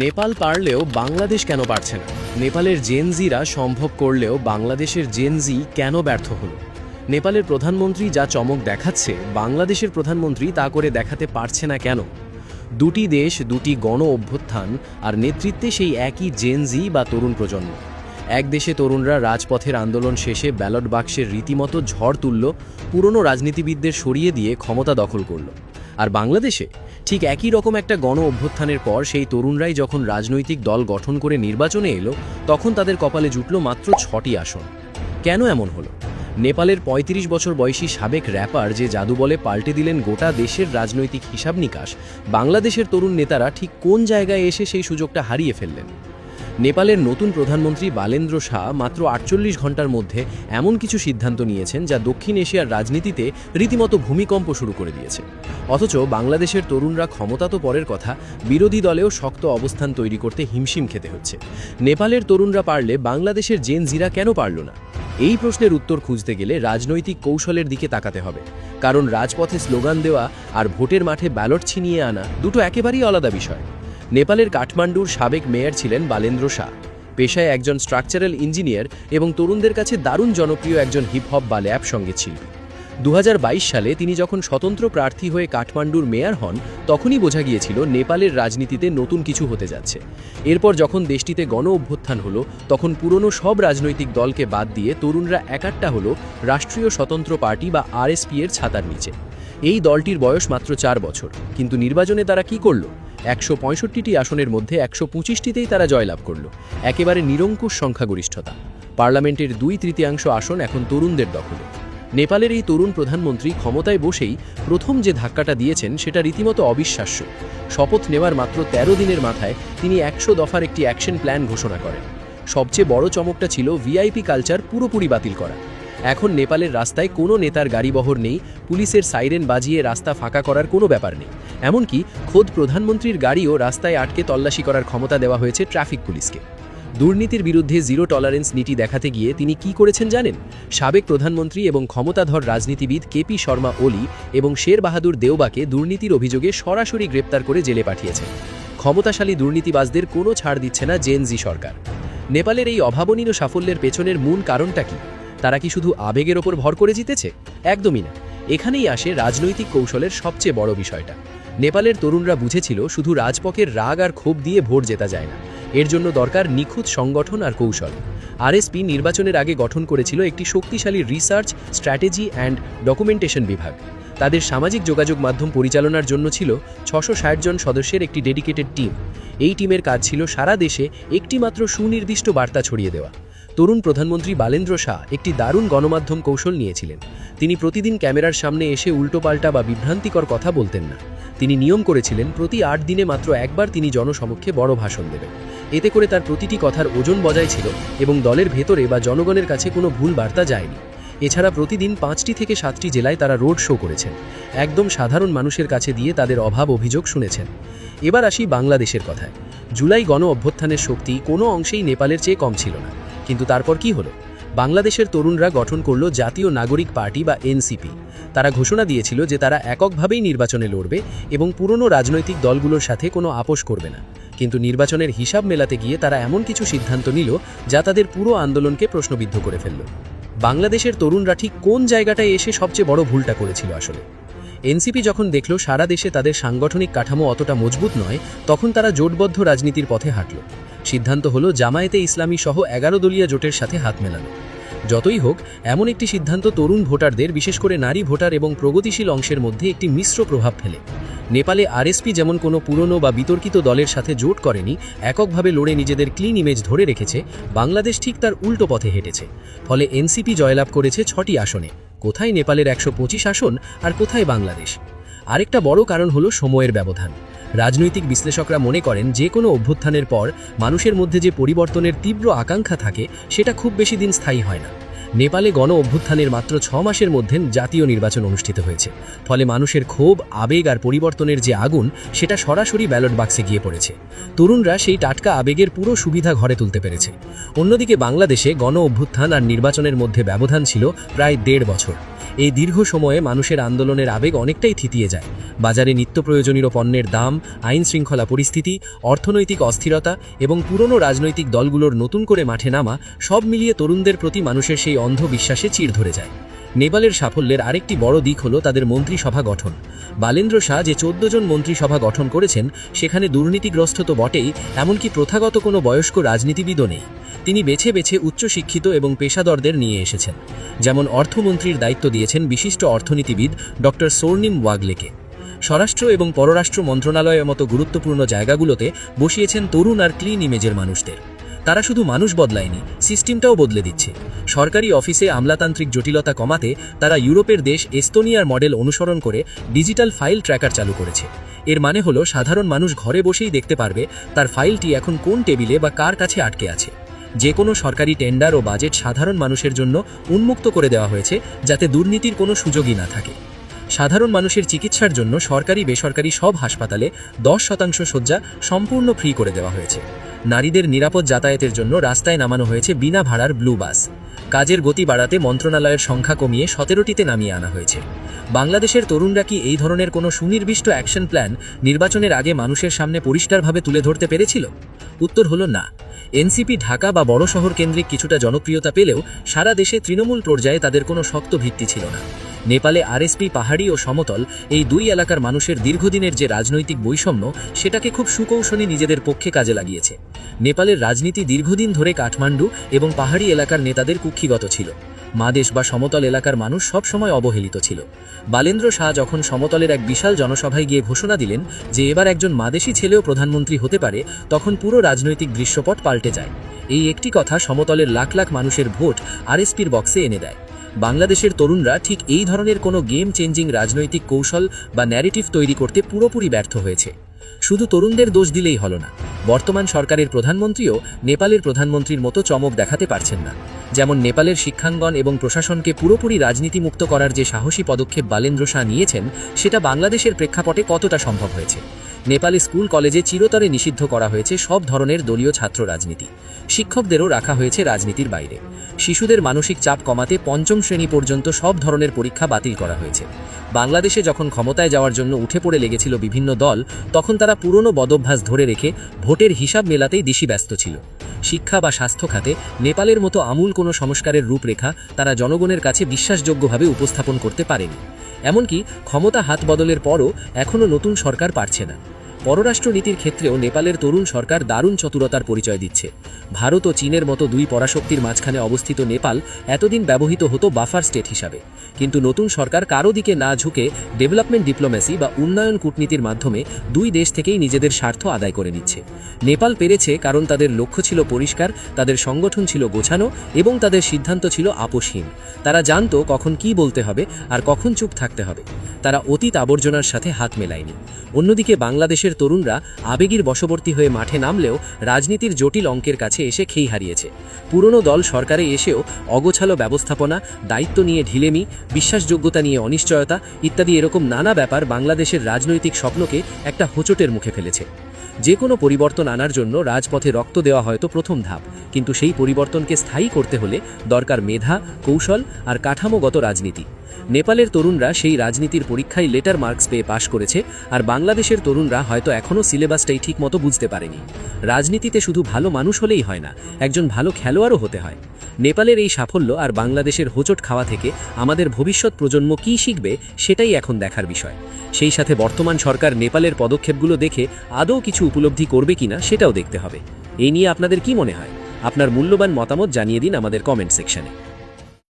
নেপাল পারলেও বাংলাদেশ কেন পারছে না? নেপালের জেনজিরা সম্ভব করলেও বাংলাদেশের জেনজি কেন ব্যর্থ হলো? নেপালের প্রধানমন্ত্রী যা চমক দেখাচ্ছে, বাংলাদেশের প্রধানমন্ত্রী তা করে দেখাতে পারছে না কেন? দুটি দেশ, দুটি গণ অভ্যুত্থান, আর নেতৃত্বে সেই একই জেনজি বা তরুণ প্রজন্ম। এক দেশে তরুণরা রাজপথের আন্দোলন শেষে ব্যালট বাক্সের রীতিমতো ঝড় তুলল, পুরনো রাজনীতিবিদদের সরিয়ে দিয়ে ক্ষমতা দখল করল। আর বাংলাদেশে ঠিক একই রকম একটা গণ অভ্যুত্থানের পর সেই তরুণরাই যখন রাজনৈতিক দল গঠন করে নির্বাচনে এলো, তখন তাদের কপালে জুটল মাত্র 6টি আসন। কেন এমন হলো? নেপালের ৩৫ বছর বয়সী সাবেক র্যাপার যে জাদু বলে পাল্টে দিলেন গোটা দেশের রাজনৈতিক হিসাব নিকাশ, বাংলাদেশের তরুণ নেতারা ঠিক কোন জায়গায় এসে সেই সুযোগটা হারিয়ে ফেললেন? নেপালের নতুন প্রধানমন্ত্রী বালেন্দ্র শাহ মাত্র ৪৮ ঘন্টার মধ্যে এমন কিছু সিদ্ধান্ত নিয়েছেন যা দক্ষিণ এশিয়ার রাজনীতিতে রীতিমতো ভূমিকম্প শুরু করে দিয়েছে। অথচ বাংলাদেশের তরুণরা ক্ষমতা তো পরের কথা, বিরোধী দলেও শক্ত অবস্থান তৈরি করতে হিমশিম খেতে হচ্ছে। নেপালের তরুণরা পারলে বাংলাদেশের জেনজিরা কেন পারল না? এই প্রশ্নের উত্তর খুঁজতে গেলে রাজনৈতিক কৌশলের দিকে তাকাতে হবে। কারণ রাজপথে স্লোগান দেওয়া আর ভোটের মাঠে ব্যালট ছিনিয়ে আনা দুটো একেবারেই আলাদা বিষয়। নেপালের কাঠমান্ডুর সাবেক মেয়র ছিলেন বালেন্দ্র শাহ। পেশায় একজন স্ট্রাকচারাল ইঞ্জিনিয়ার এবং তরুণদের কাছে দারুণ জনপ্রিয় একজন হিপহপ বা ল্যাপ সঙ্গীত শিল্পী। ২০২২ সালে তিনি যখন স্বতন্ত্র প্রার্থী হয়ে কাঠমান্ডুর মেয়র হন, তখনই বোঝা গিয়েছিল নেপালের রাজনীতিতে নতুন কিছু হতে যাচ্ছে। এরপর যখন দেশটিতে গণ অভ্যুত্থান হলো, তখন পুরনো সব রাজনৈতিক দলকে বাদ দিয়ে তরুণরা একাট্টা হলো রাষ্ট্রীয় স্বতন্ত্র পার্টি বা আরএসপি এর ছাতার নিচে। এই দলটির বয়স মাত্র 4 বছর, কিন্তু নির্বাচনে তারা কি করল? ১৬৫টি আসনের মধ্যে ১২৫টিতেই তারা জয়লাভ করল। একেবারে নিরঙ্কুশ সংখ্যাগরিষ্ঠতা। পার্লামেন্টের ২/৩ আসন এখন তরুণদের দখলে। নেপালের এই তরুণ প্রধানমন্ত্রী ক্ষমতায় বসেই প্রথম যে ধাক্কাটা দিয়েছেন সেটা রীতিমতো অবিশ্বাস্য। শপথ নেওয়ার মাত্র ১৩ দিনের মাথায় তিনি ১০০ দফার একটি অ্যাকশন প্ল্যান ঘোষণা করেন। সবচেয়ে বড় চমকটা ছিল ভিআইপি কালচার পুরোপুরি বাতিল করা। এখন নেপালের রাস্তায় কোনো নেতার গাড়িবহর নেই, পুলিশের সাইরেন বাজিয়ে রাস্তা ফাঁকা করার কোনো ব্যাপার নেই। এমনকি খোদ প্রধানমন্ত্রীর গাড়িও রাস্তায় আটকে তল্লাশি করার ক্ষমতা দেওয়া হয়েছে ট্রাফিক পুলিশকে। দুর্নীতির বিরুদ্ধে জিরো টলারেন্স নীতি দেখাতে গিয়ে তিনি কি করেছেন জানেন? সাবেক প্রধানমন্ত্রী এবং ক্ষমতাধর রাজনীতিবিদ কেপি শর্মা ওলি এবং শের বাহাদুর দেওবাকে দুর্নীতির অভিযোগে সরাসরি গ্রেপ্তার করে জেলে পাঠিয়েছেন। ক্ষমতাশালী দুর্নীতিবাজদের কোনো ছাড় দিচ্ছে না জেনজি সরকার। নেপালের এই অভাবনীয় সাফল্যের পেছনের মূল কারণটা কি? তারা কি শুধু আবেগের ওপর ভর করে জিতেছে? একদমই না। এখানেই আসে রাজনৈতিক কৌশলের সবচেয়ে বড় বিষয়টা। নেপালের তরুণরা বুঝেছিল শুধু রাজপথের রাগ আর ক্ষোভ দিয়ে ভোট জেতা যায় না, এর জন্য দরকার নিখুঁত সংগঠন আর কৌশল। আরএসপি নির্বাচনের আগে গঠন করেছিল একটি শক্তিশালী রিসার্চ, স্ট্র্যাটেজি অ্যান্ড ডকুমেন্টেশন বিভাগ। তাদের সামাজিক যোগাযোগ মাধ্যম পরিচালনার জন্য ছিল ৬৬০ জন সদস্যের একটি ডেডিকেটেড টিম। এই টিমের কাজ ছিল সারা দেশে একটি মাত্র সুনির্দিষ্ট বার্তা ছড়িয়ে দেওয়া। তরুণ প্রধানমন্ত্রী বালেন্দ্র শাহ একটি দারুণ গণমাধ্যম কৌশল নিয়েছিলেন। তিনি প্রতিদিন ক্যামেরার সামনে এসে উল্টোপাল্টা বা বিভ্রান্তিকর কথা বলতেন না। তিনি নিয়ম করেছিলেন প্রতি ৮ দিনে মাত্র একবার তিনি জনসমক্ষে বড় ভাষণ দেবেন। এতে করে তার প্রতিটি কথার ওজন বজায় ছিল এবং দলের ভেতরে বা জনগণের কাছে কোনো ভুল বার্তা যায়নি। এছাড়া প্রতিদিন ৫টি থেকে ৭টি জেলায় তারা রোড শো করেছেন। একদম সাধারণ মানুষের কাছে দিয়ে তাদের অভাব অভিযোগ শুনেছেন। এবার আসি বাংলাদেশের কথায়। জুলাই গণ অভ্যুত্থানের শক্তি কোনো অংশেই নেপালের চেয়ে কম ছিল না। কিন্তু তারপর কি হলো? বাংলাদেশের তরুণরা গঠন করল জাতীয় নাগরিক পার্টি বা এনসিপি। তারা ঘোষণা দিয়েছিল যে তারা এককভাবেই নির্বাচনে লড়বে এবং পুরনো রাজনৈতিক দলগুলোর সাথে কোনো আপোষ করবে না। কিন্তু নির্বাচনের হিসাব মেলাতে গিয়ে তারা এমন কিছু সিদ্ধান্ত নিল যা তাদের পুরো আন্দোলনকে প্রশ্নবিদ্ধ করে ফেলল। বাংলাদেশের তরুণরা ঠিক কোন জায়গাটায় এসে সবচেয়ে বড় ভুলটা করেছিল আসলে? এনসিপি যখন দেখল সারা দেশে তাদের সাংগঠনিক কাঠামো অতটা মজবুত নয়, তখন তারা জোটবদ্ধ রাজনীতির পথে হাঁটল। সিদ্ধান্ত হলো জামায়াতে ইসলামী সহ ১১ দলীয় জোটের সাথে হাত মেলানো। যতই হোক, এমন একটি সিদ্ধান্ত তরুণ ভোটারদের, বিশেষ করে নারী ভোটার এবং প্রগতিশীল অংশের মধ্যে একটি মিশ্র প্রভাব ফেলে। নেপালে আরএসপি যেমন কোনো পুরনো বা বিতর্কিত দলের সাথে জোট করেনি, এককভাবে লড়ে নিজেদের ক্লিন ইমেজ ধরে রেখেছে, বাংলাদেশ ঠিক তার উল্টো পথে হেঁটেছে। ফলে এনসিপি জয়লাভ করেছে 6টি আসনে। কোথায় নেপালের ১২৫ আসন আর কোথায় বাংলাদেশ? আরেকটা বড় কারণ হলো সময়ের ব্যবধান। রাজনৈতিক বিশ্লেষকরা মনে করেন যে কোনো অভ্যুত্থানের পর মানুষের মধ্যে যে পরিবর্তনের তীব্র আকাঙ্ক্ষা থাকে, সেটা খুব বেশি দিন স্থায়ী হয় না। নেপালে গণ অভ্যুত্থানের মাত্র ৬ মাসের মধ্যে জাতীয় নির্বাচন অনুষ্ঠিত হয়েছে। ফলে মানুষের ক্ষোভ, আবেগ আর পরিবর্তনের যে আগুন, সেটা সরাসরি ব্যালট বাক্সে গিয়ে পড়েছে। তরুণরা সেই টাটকা আবেগের পুরো সুবিধা ঘরে তুলতে পেরেছে। অন্যদিকে বাংলাদেশে গণ অভ্যুত্থান আর নির্বাচনের মধ্যে ব্যবধান ছিল প্রায় ১.৫ বছর। এই দীর্ঘ সময়ে মানুষের আন্দোলনের আবেগ অনেকটাই থিতিয়ে যায়। বাজারে নিত্য প্রয়োজনীয় পণ্যের দাম, আইন শৃঙ্খলা পরিস্থিতি, অর্থনৈতিক অস্থিরতা এবং পুরনো রাজনৈতিক দলগুলোর নতুন করে মাঠে নামা সব মিলিয়ে তরুণদের প্রতি মানুষের সেই অন্ধ বিশ্বাসে চিড় ধরে যায়। নেপালের সাফল্যের আরেকটি বড় দিক হল তাদের মন্ত্রিসভা গঠন। বালেন্দ্র শাহ যে 14 জন মন্ত্রিসভা গঠন করেছেন, সেখানে দুর্নীতিগ্রস্ত তো বটেই, এমনকি প্রথাগত কোনো বয়স্ক রাজনীতিবিদও নেই। তিনি বেছে বেছে উচ্চশিক্ষিত এবং পেশাদারদের নিয়ে এসেছেন। যেমন অর্থমন্ত্রীর দায়িত্ব দিয়েছেন বিশিষ্ট অর্থনীতিবিদ ডক্টর সোর্নিম ওয়াগলেকে। স্বরাষ্ট্র এবং পররাষ্ট্র মন্ত্রণালয়ের মতো গুরুত্বপূর্ণ জায়গাগুলোতে বসিয়েছেন তরুণ আর ক্লিন ইমেজের মানুষদের। তারা শুধু মানুষ বদলায়নি, সিস্টেমটাও বদলে দিচ্ছে। সরকারি অফিসে আমলাতান্ত্রিক জটিলতা কমাতে তারা ইউরোপের দেশ এস্তোনিয়ার মডেল অনুসরণ করে ডিজিটাল ফাইল ট্র্যাকার চালু করেছে। এর মানে হলো সাধারণ মানুষ ঘরে বসেই দেখতে পারবে তার ফাইলটি এখন কোন টেবিলে বা কার কাছে আটকে আছে। যে কোনো সরকারি টেন্ডার ও বাজেট সাধারণ মানুষের জন্য উন্মুক্ত করে দেওয়া হয়েছে, যাতে দুর্নীতির কোনো সুযোগই না থাকে। সাধারণ মানুষের চিকিৎসার জন্য সরকারি বেসরকারি সব হাসপাতালে 10% শয্যা সম্পূর্ণ ফ্রি করে দেওয়া হয়েছে। নারীদের নিরাপদ যাতায়াতের জন্য রাস্তায় নামানো হয়েছে বিনা ভাড়ার ব্লু বাস। কাজের গতি বাড়াতে মন্ত্রণালয়ের সংখ্যা কমিয়ে 17টিতে নামিয়ে আনা হয়েছে। বাংলাদেশের তরুণরা কি এই ধরনের কোনো সুনির্দিষ্ট অ্যাকশন প্ল্যান নির্বাচনের আগে মানুষের সামনে পরিষ্কারভাবে তুলে ধরতে পেরেছিল? উত্তর হলো না। এনসিপি ঢাকা বা বড় শহর কেন্দ্রিক কিছুটা জনপ্রিয়তা পেলেও সারা দেশে তৃণমূল পর্যায়ে তাদের কোনো শক্ত ভিত্তি ছিল না। নেপালে আরএসপি পাহাড়ি ও সমতল এই দুই এলাকার মানুষের দীর্ঘদিনের যে রাজনৈতিক বৈষম্য, সেটাকে খুব সুকৌশলী নিজেদের পক্ষে কাজে লাগিয়েছে। নেপালের রাজনীতি দীর্ঘদিন ধরে কাঠমান্ডু এবং পাহাড়ি এলাকার নেতাদের কুক্ষিগত ছিল। মাদেশ বা সমতল এলাকার মানুষ সবসময় অবহেলিত ছিল। বালেন্দ্র শাহ যখন সমতলের এক বিশাল জনসভায় গিয়ে ঘোষণা দিলেন যে এবার একজন মাদেশি ছেলেও প্রধানমন্ত্রী হতে পারে, তখন পুরো রাজনৈতিক দৃশ্যপট পাল্টে যায়। এই একটি কথা সমতলের লাখ লাখ মানুষের ভোট আরএসপির বক্সে এনে দেয়। বাংলাদেশের তরুণরা ঠিক এই ধরনের কোনো গেম চেঞ্জিং রাজনৈতিক কৌশল বা ন্যারেটিভ তৈরি করতে পুরোপুরি ব্যর্থ হয়েছে। শুধু তরুণদের দোষ দিলেই হলো না, বর্তমান সরকারের প্রধানমন্ত্রীও নেপালের প্রধানমন্ত্রীর মতো চমক দেখাতে পারছেন না। যেমন নেপালের শিক্ষাঙ্গন এবং প্রশাসনকে পুরোপুরি রাজনীতিমুক্ত করার যে সাহসী পদক্ষেপ বালেন্দ্র শাহ নিয়েছেন, সেটা বাংলাদেশের প্রেক্ষাপটে কতটা সম্ভব হয়েছে। নেপালে স্কুল কলেজে চিরতরে নিষিদ্ধ করা হয়েছে সব ধরনের দলীয় ছাত্র রাজনীতি। শিক্ষকদেরও রাখা হয়েছে রাজনীতির বাইরে। শিশুদের মানসিক চাপ কমাতে 5ম শ্রেণী পর্যন্ত সব ধরনের পরীক্ষা বাতিল করা হয়েছে। বাংলাদেশে যখন ক্ষমতায় যাওয়ার জন্য উঠে পড়ে লেগেছিল বিভিন্ন দল, তখন তারা পুরনো বদভ্যাস ধরে রেখে ভোটের হিসাব মেলাতেই দিশি ব্যস্ত ছিল। শিক্ষা বা স্বাস্থ্য খাতে নেপালের মতো আমূল কোনো সংস্কারের রূপরেখা তারা জনগণের কাছে বিশ্বাসযোগ্যভাবে উপস্থাপন করতে পারেনি। এমনকি ক্ষমতা হাত বদলের পরও এখনও নতুন সরকার পারছে না। পররাষ্ট্রনীতির ক্ষেত্রেও নেপালের তরুণ সরকার দারুণ চতুরতার পরিচয় দিচ্ছে। ভারত ও চীনের মতো দুই পরাশক্তির মাঝখানে অবস্থিত নেপাল এতদিন ব্যবহৃত হতো বাফার স্টেট হিসাবে, কিন্তু নতুন সরকার কারো দিকে না ঝুঁকে ডেভেলপমেন্ট ডিপ্লোম্যাসি বা উন্নয়ন কূটনীতির মাধ্যমে দুই দেশ থেকেই নিজেদের স্বার্থ আদায় করে নিচ্ছে। নেপাল পেরেছে কারণ তাদের লক্ষ্য ছিল পরিষ্কার, তাদের সংগঠন ছিল গোছানো এবং তাদের সিদ্ধান্ত ছিল আপোষহীন। তারা জানতো কখন কি বলতে হবে আর কখন চুপ থাকতে হবে। তারা অতীত আবর্জনার সাথে হাত মেলায়নি। অন্যদিকে বাংলাদেশের তরুণরা আবেগীর বশবর্তী হয়ে মাঠে নামলেও রাজনীতির জটিল অঙ্কের কাছে এসে খেই হারিয়েছে। পুরনো দল সরকারে এসেও অগোছালো ব্যবস্থাপনা, দায়িত্ব নিয়ে ঢিলেমি, বিশ্বাসযোগ্যতা নিয়ে অনিশ্চয়তা ইত্যাদি এরকম নানা ব্যাপার বাংলাদেশের রাজনৈতিক স্বপ্নকে একটা হোঁচটের মুখে ফেলেছে। যে কোনো পরিবর্তন আনার জন্য রাজপথে রক্ত দেওয়া হয়তো প্রথম ধাপ, কিন্তু সেই পরিবর্তনকে স্থায়ী করতে হলে দরকার মেধা, কৌশল আর কাঠামোগত রাজনীতি। নেপালের তরুণরা সেই রাজনীতির পরীক্ষায় লেটার মার্কস পেয়ে পাশ করেছে, আর বাংলাদেশের তরুণরা হয়তো এখনও সিলেবাসটাই ঠিকমতো বুঝতে পারেনি। রাজনীতিতে শুধু ভালো মানুষ হলেই হয় না, একজন ভালো খেলোয়াড়ও হতে হয়। নেপালের এই সাফল্য আর বাংলাদেশের হোঁচট খাওয়া থেকে আমাদের ভবিষ্যৎ প্রজন্ম কী শিখবে, সেটাই এখন দেখার বিষয়। সেই সাথে বর্তমান সরকার নেপালের পদক্ষেপগুলো দেখে আদৌ কিছু উপলব্ধি করবে কিনা সেটাও দেখতে হবে। এই নিয়ে আপনাদের কি মনে হয়? আপনার মূল্যবান মতামত জানিয়ে দিন আমাদের কমেন্ট সেকশনে।